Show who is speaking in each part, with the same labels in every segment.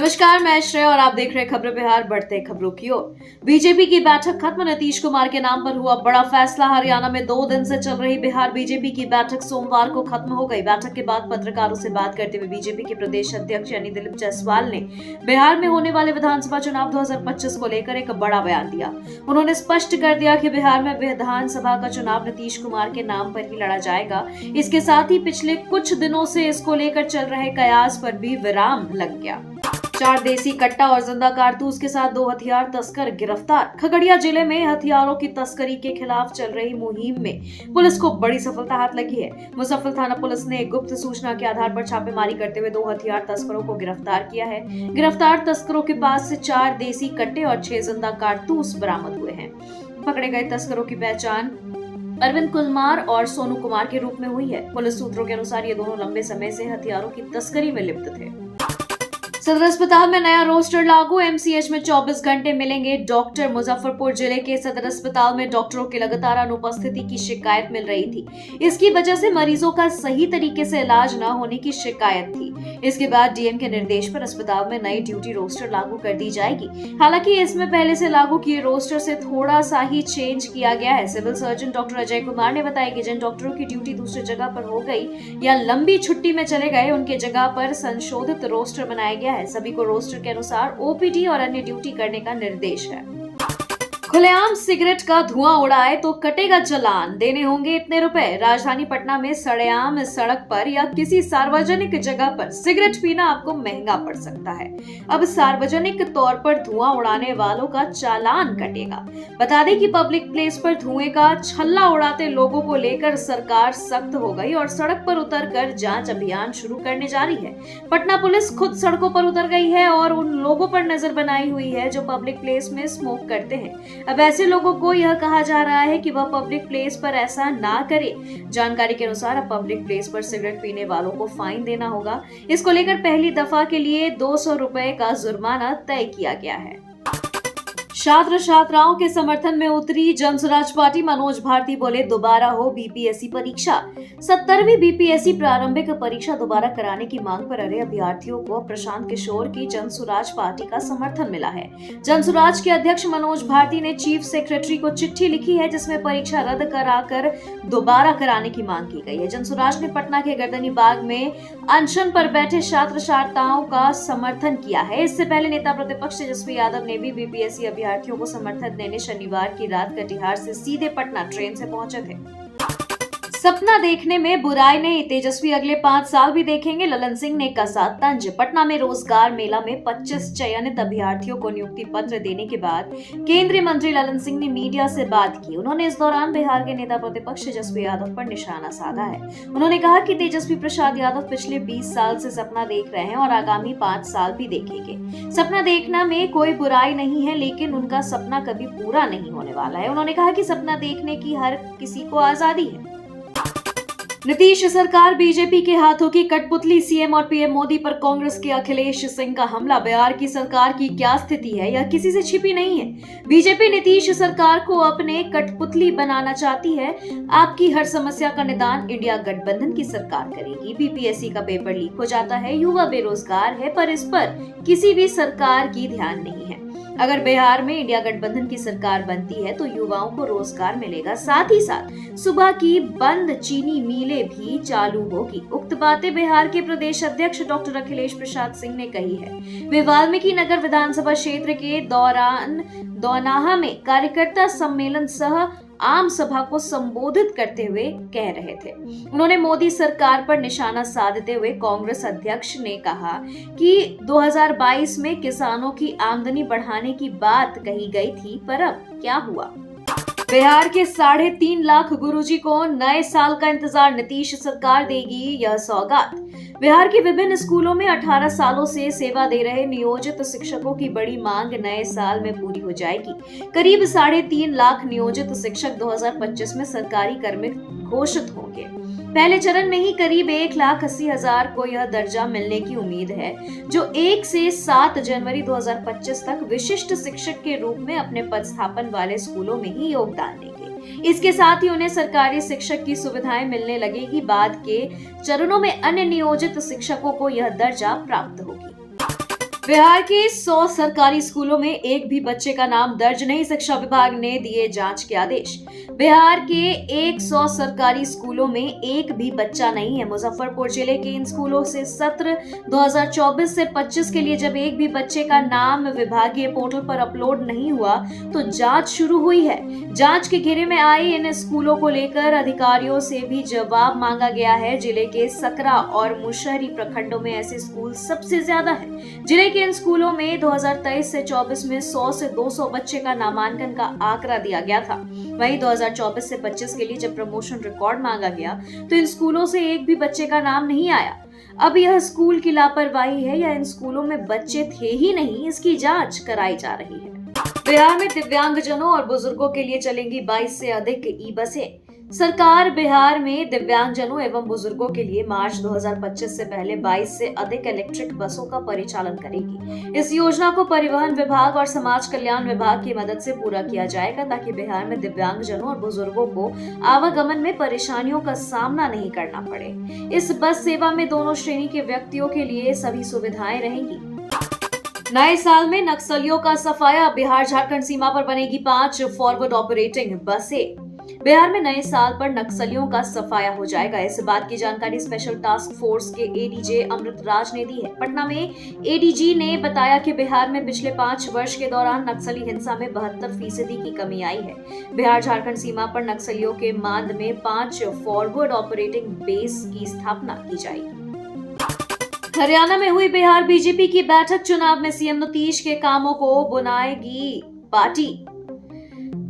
Speaker 1: नमस्कार, मैं श्रेय और आप देख रहे हैं खबरें बिहार। बढ़ते खबरों की ओर। बीजेपी की बैठक खत्म, नीतीश कुमार के नाम पर हुआ बड़ा फैसला। हरियाणा में 2 दिन से चल रही बिहार बीजेपी की बैठक सोमवार को खत्म हो गई। बैठक के बाद पत्रकारों से बात करते हुए बीजेपी के प्रदेश अध्यक्ष यानी दिलीप जायसवाल ने बिहार में होने वाले विधानसभा चुनाव 2025 को लेकर एक बड़ा बयान दिया। उन्होंने स्पष्ट कर दिया कि बिहार में विधानसभा का चुनाव नीतीश कुमार के नाम पर ही लड़ा जाएगा। इसके साथ ही पिछले कुछ दिनों से इसको लेकर चल रहे कयास पर भी विराम लग गया। 4 देसी कट्टा और जिंदा कारतूस के साथ 2 हथियार तस्कर गिरफ्तार। खगड़िया जिले में हथियारों की तस्करी के खिलाफ चल रही मुहिम में पुलिस को बड़ी सफलता हाथ लगी है। मुजफ्फर थाना पुलिस ने एक गुप्त सूचना के आधार पर छापेमारी करते हुए 2 हथियार तस्करों को गिरफ्तार किया है। गिरफ्तार तस्करों के पास से 4 देसी कट्टे और 6 जिंदा कारतूस बरामद हुए हैं। पकड़े गए तस्करों की पहचान अरविंद कुमार और सोनू कुमार के रूप में हुई है। पुलिस सूत्रों के अनुसार ये दोनों लंबे समय से हथियारों की तस्करी में लिप्त थे। सदर अस्पताल में नया रोस्टर लागू। एमसीएच में 24 घंटे मिलेंगे डॉक्टर। मुजफ्फरपुर जिले के सदर अस्पताल में डॉक्टरों की लगातार अनुपस्थिति की शिकायत मिल रही थी। इसकी वजह से मरीजों का सही तरीके से इलाज न होने की शिकायत थी। इसके बाद डीएम के निर्देश पर अस्पताल में नई ड्यूटी रोस्टर लागू कर दी जाएगी। हालांकि इसमें पहले से लागू किए रोस्टर से थोड़ा सा ही चेंज किया गया है। Civil surgeon doctor Ajay Kumar ने बताया कि जिन डॉक्टरों की ड्यूटी दूसरी जगह पर हो गई या लंबी छुट्टी में चले गए, उनके जगह पर संशोधित रोस्टर बनाया गया है। सभी को रोस्टर के अनुसार ओपीडी और अन्य ड्यूटी करने का निर्देश है। खुलेआम सिगरेट का धुआं उड़ाए तो कटेगा चालान, देने होंगे इतने रुपए। राजधानी पटना में सरेआम सड़क पर या किसी सार्वजनिक जगह पर सिगरेट पीना आपको महंगा पड़ सकता है। अब सार्वजनिक तौर पर धुआं उड़ाने वालों का चालान कटेगा। बता दें कि पब्लिक प्लेस पर धुएं का छल्ला उड़ाते लोगों को लेकर सरकार सख्त हो गई और सड़क पर उतरकर जांच अभियान शुरू करने जा रही है। पटना पुलिस खुद सड़कों पर उतर गई है और उन लोगों पर नजर बनाई हुई है जो पब्लिक प्लेस में स्मोक करते हैं। अब ऐसे लोगों को यह कहा जा रहा है कि वह पब्लिक प्लेस पर ऐसा ना करे। जानकारी के अनुसार अब पब्लिक प्लेस पर सिगरेट पीने वालों को फाइन देना होगा। इसको लेकर पहली दफा के लिए 200 रुपए का जुर्माना तय किया गया है। छात्र छात्राओं के समर्थन में उतरी जनसुराज पार्टी। मनोज भारती बोले, दोबारा हो बीपीएससी परीक्षा। 70वीं बीपीएससी प्रारंभिक परीक्षा दोबारा कराने की मांग पर अड़े अभ्यर्थियों को प्रशांत किशोर की जनसुराज पार्टी का समर्थन मिला है। जनसुराज के अध्यक्ष मनोज भारती ने चीफ सेक्रेटरी को चिट्ठी लिखी है जिसमें परीक्षा रद्द कराकर दोबारा कराने की मांग की गई है। जनसुराज ने पटना के गर्दनी बाग में अनशन पर बैठे छात्र छात्राओं का समर्थन किया है। इससे पहले नेता प्रतिपक्ष तेजस्वी यादव ने भी बीपीएससी अभ्यर्थियों को समर्थन देने शनिवार की रात कटिहार से सीधे पटना ट्रेन से पहुंचे थे। सपना देखने में बुराई नहीं, तेजस्वी अगले 5 साल भी देखेंगे, ललन सिंह ने कसा तंज। पटना में रोजगार मेला में 25 चयनित अभ्यर्थियों को नियुक्ति पत्र देने के बाद केंद्रीय मंत्री ललन सिंह ने मीडिया से बात की। उन्होंने इस दौरान बिहार के नेता प्रतिपक्ष तेजस्वी यादव पर निशाना साधा है। उन्होंने कहा कि तेजस्वी प्रसाद यादव पिछले 20 साल से सपना देख रहे हैं और आगामी 5 साल भी देखेंगे। सपना देखना में कोई बुराई नहीं है, लेकिन उनका सपना कभी पूरा नहीं होने वाला है। उन्होंने कहा कि सपना देखने की हर किसी को आजादी है। नीतीश सरकार बीजेपी के हाथों की कठपुतली। सीएम और पीएम मोदी पर कांग्रेस के अखिलेश सिंह का हमला। बिहार की सरकार की क्या स्थिति है यह किसी से छिपी नहीं है। बीजेपी नीतीश सरकार को अपने कठपुतली बनाना चाहती है। आपकी हर समस्या का निदान इंडिया गठबंधन की सरकार करेगी। बीपीएससी का पेपर लीक हो जाता है, युवा बेरोजगार है, पर इस पर किसी भी सरकार की ध्यान नहीं है। अगर बिहार में इंडिया गठबंधन की सरकार बनती है तो युवाओं को रोजगार मिलेगा, साथ ही साथ सुबह की बंद चीनी मिलें भी चालू होगी। उक्त बातें बिहार के प्रदेश अध्यक्ष डॉक्टर अखिलेश प्रसाद सिंह ने कही है। वे वाल्मीकि नगर विधानसभा क्षेत्र के दौरान दोनाहा में कार्यकर्ता सम्मेलन सह आम सभा को संबोधित करते हुए कह रहे थे। उन्होंने मोदी सरकार पर निशाना साधते हुए कांग्रेस अध्यक्ष ने कहा कि 2022 में किसानों की आमदनी बढ़ाने की बात कही गई थी, पर अब क्या हुआ। बिहार के 3.5 लाख गुरुजी को नए साल का इंतजार, नीतीश सरकार देगी यह सौगात। बिहार के विभिन्न स्कूलों में 18 सालों से सेवा दे रहे नियोजित शिक्षकों की बड़ी मांग नए साल में पूरी हो जाएगी। करीब 3.5 लाख नियोजित शिक्षक 2025 में सरकारी कर्मिक घोषित होंगे। पहले चरण में ही करीब 1,80,000 को यह दर्जा मिलने की उम्मीद है, जो 1 से 7 जनवरी 2025 तक विशिष्ट शिक्षक के रूप में अपने पदस्थापन वाले स्कूलों में ही योगदान देंगे। इसके साथ ही उन्हें सरकारी शिक्षक की सुविधाएं मिलने लगेगी। बाद के चरणों में अन्य नियोजित शिक्षकों को यह दर्जा प्राप्त होगी। बिहार के 100 सरकारी स्कूलों में एक भी बच्चे का नाम दर्ज नहीं, शिक्षा विभाग ने दिए जांच के आदेश। बिहार के 100 सरकारी स्कूलों में एक भी बच्चा नहीं है। मुजफ्फरपुर जिले के इन स्कूलों से सत्र 2024 से 25 के लिए जब एक भी बच्चे का नाम विभागीय पोर्टल पर अपलोड नहीं हुआ तो जांच शुरू हुई है। जांच के घेरे में आए इन स्कूलों को लेकर अधिकारियों से भी जवाब मांगा गया है। जिले के सकरा और मुशहरी प्रखंडों में ऐसे स्कूल सबसे ज्यादा है। जिले के इन स्कूलों में 2023 से 24 में 100 से 200 बच्चे का नामांकन का आंकड़ा दिया गया था। वहीं 2024 से 25 के लिए जब प्रमोशन रिकॉर्ड मांगा गया तो इन स्कूलों से एक भी बच्चे का नाम नहीं आया। अब यह स्कूल की लापरवाही है या इन स्कूलों में बच्चे थे ही नहीं, इसकी जांच कराई जा रही है। बिहार में दिव्यांगजनों और बुजुर्गों के लिए चलेंगी 22 से अधिक ई बसें। सरकार बिहार में दिव्यांगजनों एवं बुजुर्गों के लिए मार्च 2025 से पहले 22 से अधिक इलेक्ट्रिक बसों का परिचालन करेगी। इस योजना को परिवहन विभाग और समाज कल्याण विभाग की मदद से पूरा किया जाएगा ताकि बिहार में दिव्यांगजनों और बुजुर्गों को आवागमन में परेशानियों का सामना नहीं करना पड़े। इस बस सेवा में दोनों श्रेणी के व्यक्तियों के लिए सभी सुविधाएं रहेंगी। नए साल में नक्सलियों का सफाया। बिहार झारखंड सीमा पर बनेगी 5 फॉरवर्ड ऑपरेटिंग बसें। बिहार में नए साल पर नक्सलियों का सफाया हो जाएगा। इस बात की जानकारी स्पेशल टास्क फोर्स के एडीजे अमृत राज ने दी है। पटना में एडीजी ने बताया कि बिहार में पिछले 5 वर्ष के दौरान नक्सली हिंसा में 72% की कमी आई है। बिहार झारखंड सीमा पर नक्सलियों के मांद में 5 फॉरवर्ड ऑपरेटिंग बेस की स्थापना की जाएगी। हरियाणा में हुई बिहार बीजेपी की बैठक। चुनाव में सीएम नीतीश के कामों को बुनाएगी पार्टी।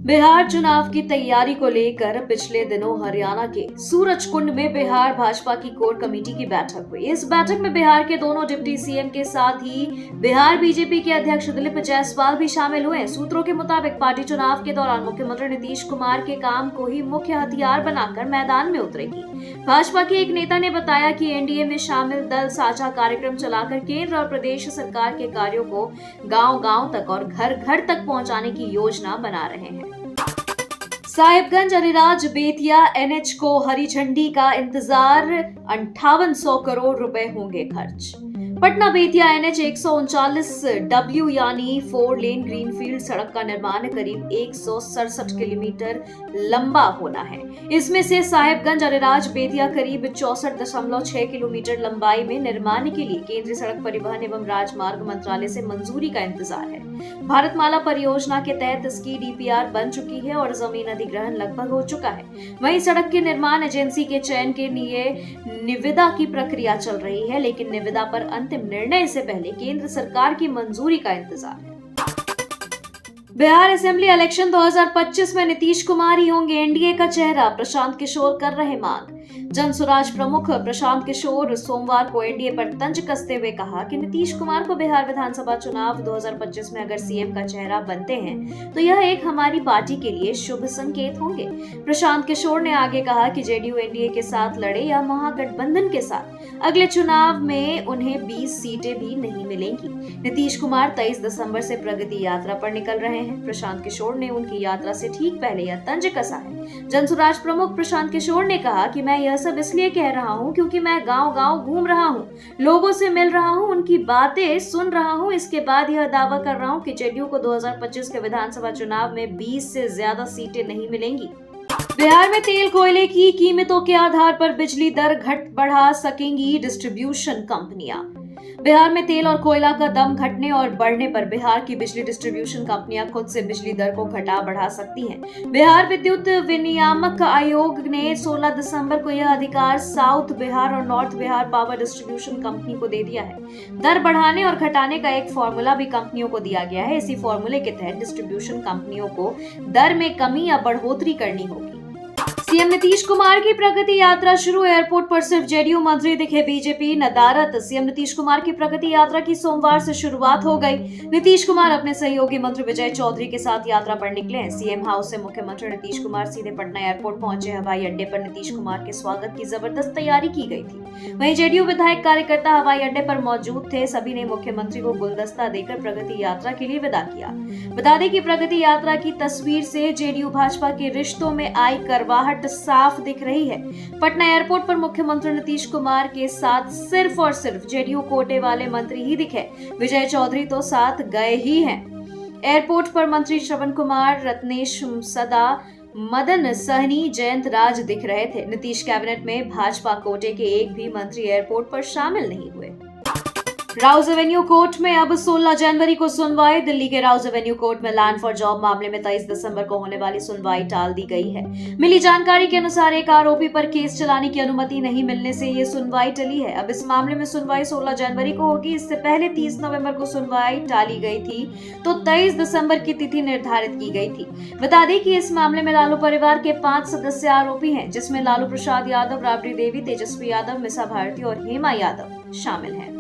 Speaker 1: बिहार चुनाव की तैयारी को लेकर पिछले दिनों हरियाणा के सूरजकुंड में बिहार भाजपा की कोर कमेटी की बैठक हुई। इस बैठक में बिहार के दोनों डिप्टी सीएम के साथ ही बिहार बीजेपी के अध्यक्ष दिलीप जायसवाल भी शामिल हुए। सूत्रों के मुताबिक पार्टी चुनाव के दौरान मुख्यमंत्री नीतीश कुमार के काम को ही मुख्य हथियार बनाकर मैदान में उतरेगी। भाजपा के एक नेता ने बताया कि एनडीए में शामिल दल साझा कार्यक्रम चलाकर केंद्र और प्रदेश सरकार के कार्यों को गांव-गांव तक और घर-घर तक पहुंचाने की योजना बना रहे हैं। साहिबगंज अरिराज बेतिया एनएच को हरी झंडी का इंतजार। 5800 करोड़ रुपए होंगे खर्च। पटना बेतिया एनएच 139W यानी 4 लेन ग्रीनफील्ड सड़क का निर्माण करीब 167 किलोमीटर लंबा होना है। इसमें से साहिबगंज अरिराज बेतिया करीब 64.6 किलोमीटर लंबाई में निर्माण के लिए केंद्रीय सड़क परिवहन एवं राजमार्ग मंत्रालय से मंजूरी का इंतजार है। भारतमाला परियोजना के तहत इसकी डीपीआर बन चुकी है और जमीन अधिग्रहण लगभग हो चुका है। वहीं सड़क के निर्माण एजेंसी के चयन के लिए निविदा की प्रक्रिया चल रही है, लेकिन निविदा पर अंतिम निर्णय से पहले केंद्र सरकार की मंजूरी का इंतजार है। बिहार असेंबली इलेक्शन 2025 में नीतीश कुमार ही होंगे एनडीए का चेहरा। प्रशांत किशोर कर रहे मांग। जन स्वराज प्रमुख प्रशांत किशोर सोमवार को एनडीए पर तंज कसते हुए कहा कि नीतीश कुमार को बिहार विधानसभा चुनाव 2025 में अगर सीएम का चेहरा बनते हैं तो यह एक हमारी पार्टी के लिए शुभ संकेत होंगे। प्रशांत किशोर ने आगे कहा कि जेडीयू एनडीए के साथ लड़े या महागठबंधन के साथ अगले चुनाव में उन्हें 20 सीटें भी नहीं मिलेंगी। नीतीश कुमार 23 दिसंबर से प्रगति यात्रा पर निकल रहे हैं। प्रशांत किशोर ने उनकी यात्रा से ठीक पहले यह तंज कसा है। जन स्वराज प्रमुख प्रशांत किशोर ने कहा कि मैं यह सब इसलिए कह रहा हूं क्योंकि मैं गांव-गांव घूम रहा हूं, लोगों से मिल रहा हूं, उनकी बातें सुन रहा हूं। इसके बाद यह दावा कर रहा हूं कि जेडीयू को 2025 के विधानसभा चुनाव में 20 से ज्यादा सीटें नहीं मिलेंगी। बिहार में तेल कोयले की कीमतों के आधार पर बिजली दर बढ़ा सकेंगी डिस्ट्रीब्यूशन कंपनियां। बिहार में तेल और कोयला का दम घटने और बढ़ने पर बिहार की बिजली डिस्ट्रीब्यूशन कंपनियां खुद से बिजली दर को घटा बढ़ा सकती हैं। बिहार विद्युत विनियामक आयोग ने 16 दिसंबर को यह अधिकार साउथ बिहार और north Bihar power distribution company को दे दिया है। दर बढ़ाने और घटाने का एक फॉर्मूला भी कंपनियों को दिया गया है। इसी फॉर्मूले के तहत डिस्ट्रीब्यूशन कंपनियों को दर में कमी या बढ़ोतरी करनी होगी। सीएम नीतीश कुमार की प्रगति यात्रा शुरू। एयरपोर्ट पर सिर्फ जेडीयू मंत्री दिखे, बीजेपी नदारत। सीएम नीतीश कुमार की प्रगति यात्रा की सोमवार से शुरुआत हो गई। नीतीश कुमार अपने सहयोगी मंत्री विजय चौधरी के साथ यात्रा पर निकले हैं। सीएम हाउस से मुख्यमंत्री नीतीश कुमार सीधे पटना एयरपोर्ट पहुंचे। हवाई अड्डे पर नीतीश कुमार के स्वागत की जबरदस्त तैयारी की गई थी। वहीं जेडीयू विधायक कार्यकर्ता हवाई अड्डे पर मौजूद थे। सभी ने मुख्यमंत्री को गुलदस्ता देकर प्रगति यात्रा के लिए विदा किया। बता दें कि प्रगति यात्रा की तस्वीर से जेडीयू भाजपा के रिश्तों में आई करवाहट आहट साफ दिख रही है। पटना एयरपोर्ट पर मुख्यमंत्री नीतीश कुमार के साथ सिर्फ और सिर्फ जेडीयू कोटे वाले मंत्री ही दिखे। विजय चौधरी तो साथ गए ही हैं। एयरपोर्ट पर मंत्री श्रवण कुमार, रत्नेश सदा, मदन सहनी, जयंत राज दिख रहे थे। नीतीश कैबिनेट में भाजपा कोटे के एक भी मंत्री एयरपोर्ट पर शामिल नहीं हुए। राउज एवेन्यू कोर्ट में अब 16 जनवरी को सुनवाई। दिल्ली के राउज एवेन्यू कोर्ट में लैंड फॉर जॉब मामले में 23 दिसंबर को होने वाली सुनवाई टाल दी गई है। मिली जानकारी के अनुसार एक आरोपी पर केस चलाने की अनुमति नहीं मिलने से ये सुनवाई टली है। अब इस मामले में सुनवाई 16 जनवरी को होगी। इससे पहले 30 नवंबर को सुनवाई टाली गई थी तो 23 दिसंबर की तिथि निर्धारित की गई थी। बता दें कि इस मामले में लालू परिवार के 5 सदस्य आरोपी हैं, जिसमें लालू प्रसाद यादव, राबड़ी देवी, तेजस्वी यादव, मिसा भारती और हेमा यादव शामिल हैं।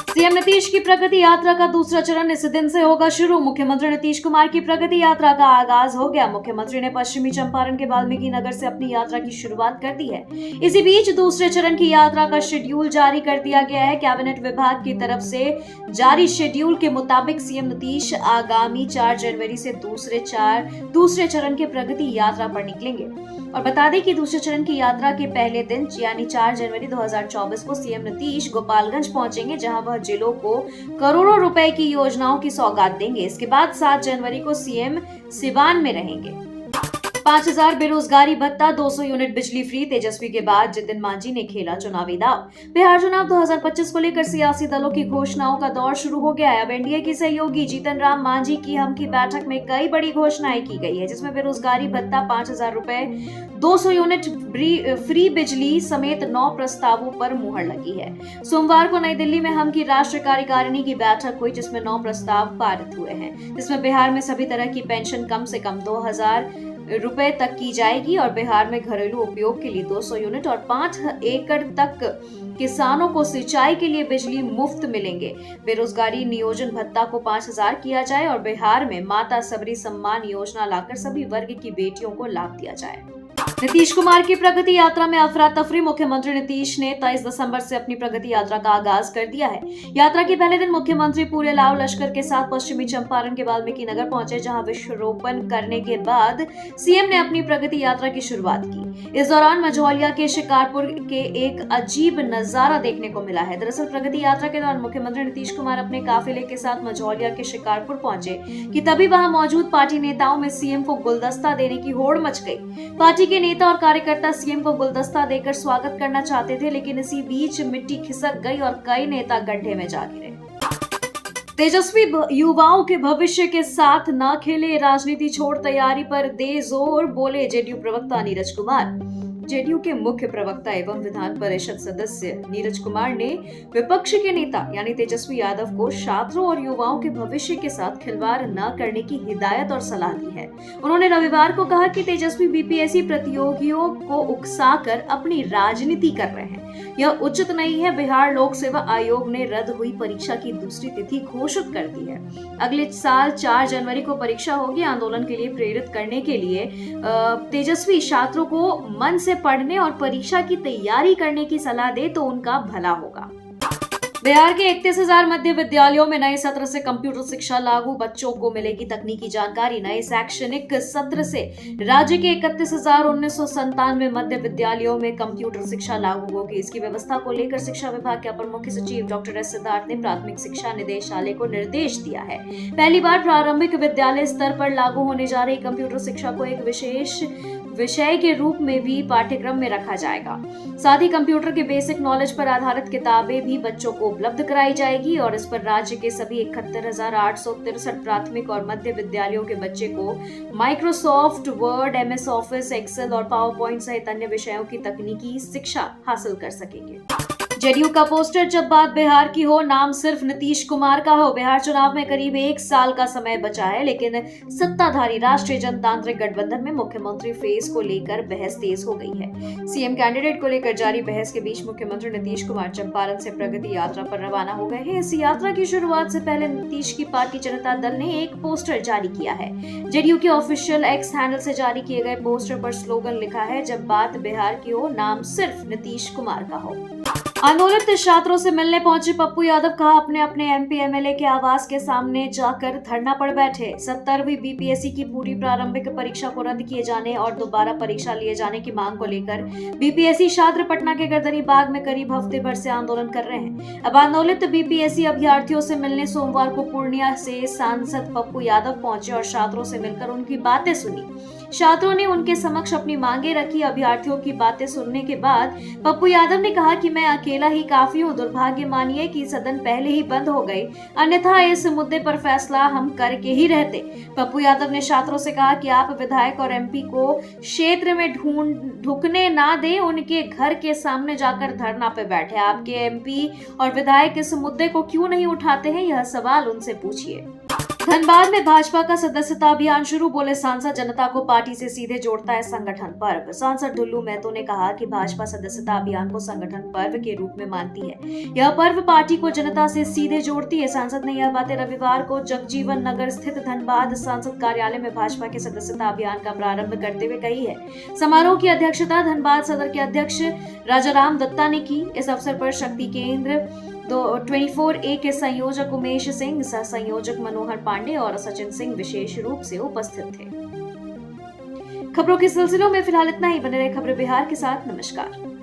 Speaker 1: सीएम नीतीश की प्रगति यात्रा का दूसरा चरण इस दिन से होगा शुरू। मुख्यमंत्री नीतीश कुमार की प्रगति यात्रा का आगाज हो गया। मुख्यमंत्री ने पश्चिमी चंपारण के वाल्मीकि नगर से अपनी यात्रा की शुरुआत कर दी है। इसी बीच दूसरे चरण की यात्रा का शेड्यूल जारी कर दिया गया है। कैबिनेट विभाग की तरफ से जारी शेड्यूल के मुताबिक सीएम नीतीश आगामी 4 जनवरी से दूसरे चरण के प्रगति यात्रा पर निकलेंगे। और बता दें कि दूसरे चरण की यात्रा के पहले दिन यानी 4 जनवरी 2024 को सीएम नीतीश गोपालगंज पहुंचेंगे, जहां वह जिलों को करोड़ों रुपए की योजनाओं की सौगात देंगे। इसके बाद 7 जनवरी को सीएम सिवान में रहेंगे। 5000 बेरोजगारी भत्ता, 200 यूनिट बिजली फ्री। तेजस्वी के बाद जितिन मांझी ने खेला चुनावी दाव। बिहार चुनाव 2025 को लेकर सियासी दलों की घोषणाओं का दौर शुरू हो गया है। अब एनडीए की सहयोगी जीतन राम मांझी की हम की बैठक में कई बड़ी घोषणाएं की गई है, जिसमें बेरोजगारी भत्ता, 5000 रुपए, 200 यूनिट फ्री बिजली समेत 9 प्रस्तावों पर मुहर लगी है। सोमवार को नई दिल्ली में हम की राष्ट्रीय कार्यकारिणी की बैठक हुई, जिसमें 9 प्रस्ताव पारित हुए हैं, जिसमें बिहार में सभी तरह की पेंशन कम से कम 2000 रुपए तक की जाएगी और बिहार में घरेलू उपयोग के लिए 200 यूनिट और 5 एकड़ तक किसानों को सिंचाई के लिए बिजली मुफ्त मिलेंगे। बेरोजगारी नियोजन भत्ता को 5000 किया जाए और बिहार में माता सबरी सम्मान योजना लाकर सभी वर्ग की बेटियों को लाभ दिया जाए। नीतीश कुमार की प्रगति यात्रा में अफरा तफरी। मुख्यमंत्री नीतीश ने 23 दिसंबर से अपनी प्रगति यात्रा का आगाज कर दिया है। यात्रा के पहले दिन मुख्यमंत्री पूरे लाव लश्कर के साथ पश्चिमी चंपारण के वाल्मीकि नगर पहुंचे, जहां वृक्षारोपण करने के बाद सीएम ने अपनी प्रगति यात्रा की शुरुआत की। इस दौरान मझौलिया के शिकारपुर के एक अजीब नजारा देखने को मिला है। दरअसल प्रगति यात्रा के दौरान मुख्यमंत्री नीतीश कुमार अपने काफिले के साथ मझौलिया के शिकारपुर पहुंचे कि तभी वहां मौजूद पार्टी नेताओं में सीएम को गुलदस्ता देने की होड़ मच गई। पार्टी के नेता और कार्यकर्ता सीएम को गुलदस्ता देकर स्वागत करना चाहते थे, लेकिन इसी बीच मिट्टी खिसक गई और कई नेता गड्ढे में जा गिरे। तेजस्वी युवाओं के भविष्य के साथ न खेले, राजनीति छोड़ तैयारी पर दे जोर, बोले जेडीयू प्रवक्ता नीरज कुमार। जेडीयू के मुख्य प्रवक्ता एवं विधान परिषद सदस्य नीरज कुमार ने विपक्ष के नेता यानी तेजस्वी यादव को छात्रों और युवाओं के भविष्य के साथ खिलवाड़ न करने की हिदायत और सलाह दी है। उन्होंने रविवार को कहा कि तेजस्वी बीपीएससी प्रतियोगियों को उकसाकर अपनी राजनीति कर रहे हैं, यह उचित नहीं है। बिहार लोक सेवा आयोग ने रद्द हुई परीक्षा की दूसरी तिथि घोषित कर दी है। अगले साल 4 जनवरी को परीक्षा होगी। आंदोलन के लिए प्रेरित करने के लिए तेजस्वी छात्रों को मन से पढ़ने और परीक्षा की तैयारी करने की सलाह दे तो उनका भला होगा। बिहार के 31,000 मध्य विद्यालयों में नए सत्र से कंप्यूटर शिक्षा लागू, बच्चों को मिलेगी तकनीकी जानकारी। नए शैक्षणिक सत्र से राज्य के 31,997 मध्य विद्यालयों में कंप्यूटर शिक्षा लागू होगी। इसकी व्यवस्था को लेकर शिक्षा विभाग के अपर मुख्य सचिव डॉक्टर एस सिद्धार्थ ने प्राथमिक शिक्षा निदेशालय को निर्देश दिया है। पहली बार प्रारंभिक विद्यालय स्तर पर लागू होने जा रही कंप्यूटर शिक्षा को एक विशेष विषय के रूप में भी पाठ्यक्रम में रखा जाएगा। साथ ही कंप्यूटर के बेसिक नॉलेज पर आधारित किताबें भी बच्चों को उपलब्ध कराई जाएगी और इस पर राज्य के सभी 71,863 प्राथमिक और मध्य विद्यालयों के बच्चे को Microsoft Word, MS Office, Excel और पावर पॉइंट सहित अन्य विषयों की तकनीकी शिक्षा हासिल कर सकेंगे। जेडीयू का पोस्टर जब बात बिहार की हो, नाम सिर्फ नीतीश कुमार का हो। बिहार चुनाव में करीब 1 साल का समय बचा है, लेकिन सत्ताधारी राष्ट्रीय जनतांत्रिक गठबंधन में मुख्यमंत्री फेस को लेकर बहस तेज हो गई है। सीएम कैंडिडेट को लेकर जारी बहस के बीच मुख्यमंत्री नीतीश कुमार चंपारण से प्रगति यात्रा पर रवाना हो गए हैं। इस यात्रा की शुरुआत से पहले नीतीश की पार्टी जनता दल ने एक पोस्टर जारी किया है। जेडीयू के ऑफिशियल एक्स हैंडल से जारी किए गए पोस्टर पर स्लोगन लिखा है, जब बात बिहार की हो, नाम सिर्फ नीतीश कुमार का हो। आंदोलित छात्रों से मिलने पहुंचे पप्पू यादव कहा अपने अपने एमपी एमएलए के आवास के सामने जाकर धरना पर बैठे। 70वीं बीपीएससी की पूरी प्रारंभिक परीक्षा को रद्द किए जाने और दोबारा परीक्षा लिए जाने की मांग को लेकर बीपीएससी छात्र पटना के गर्दनी बाग में करीब हफ्ते भर से आंदोलन कर रहे हैं। अब आंदोलित बीपीएससी अभ्यर्थियों से मिलने सोमवार को पूर्णिया से सांसद पप्पू यादव पहुंचे और छात्रों से मिलकर उनकी बातें सुनी। छात्रों ने उनके समक्ष अपनी मांगे रखी। अभ्यर्थियों की बातें सुनने के बाद पप्पू यादव ने कहा कि मैं अकेला ही काफी हूँ। दुर्भाग्य मानिए कि सदन पहले ही बंद हो गई, अन्यथा इस मुद्दे पर फैसला हम करके ही रहते। पप्पू यादव ने छात्रों से कहा कि आप विधायक और एमपी को क्षेत्र में ढुकने ना दें, उनके घर के सामने जाकर धरना पे बैठे। आपके एमपी और विधायक इस मुद्दे को क्यों नहीं उठाते हैं, यह सवाल उनसे पूछिए। धनबाद में भाजपा का सदस्यता अभियान शुरू। बोले सांसद, जनता को पार्टी से सीधे जोड़ता है संगठन पर्व। सांसद ढुल्लू महतो ने कहा कि भाजपा सदस्यता अभियान को संगठन पर्व के रूप में मानती है। यह पर्व पार्टी को जनता से सीधे जोड़ती है। सांसद ने यह बातें रविवार को जगजीवन नगर स्थित धनबाद सांसद कार्यालय में भाजपा के सदस्यता अभियान का प्रारंभ करते हुए कही है। समारोह की अध्यक्षता धनबाद सदर के अध्यक्ष राजाराम दत्ता ने की। इस अवसर पर शक्ति केंद्र 24A के संयोजक उमेश सिंह, सह संयोजक मनोहर पांडे और सचिन सिंह विशेष रूप से उपस्थित थे। खबरों के सिलसिलों में फिलहाल इतना ही। बने रहे खबरें बिहार के साथ। नमस्कार।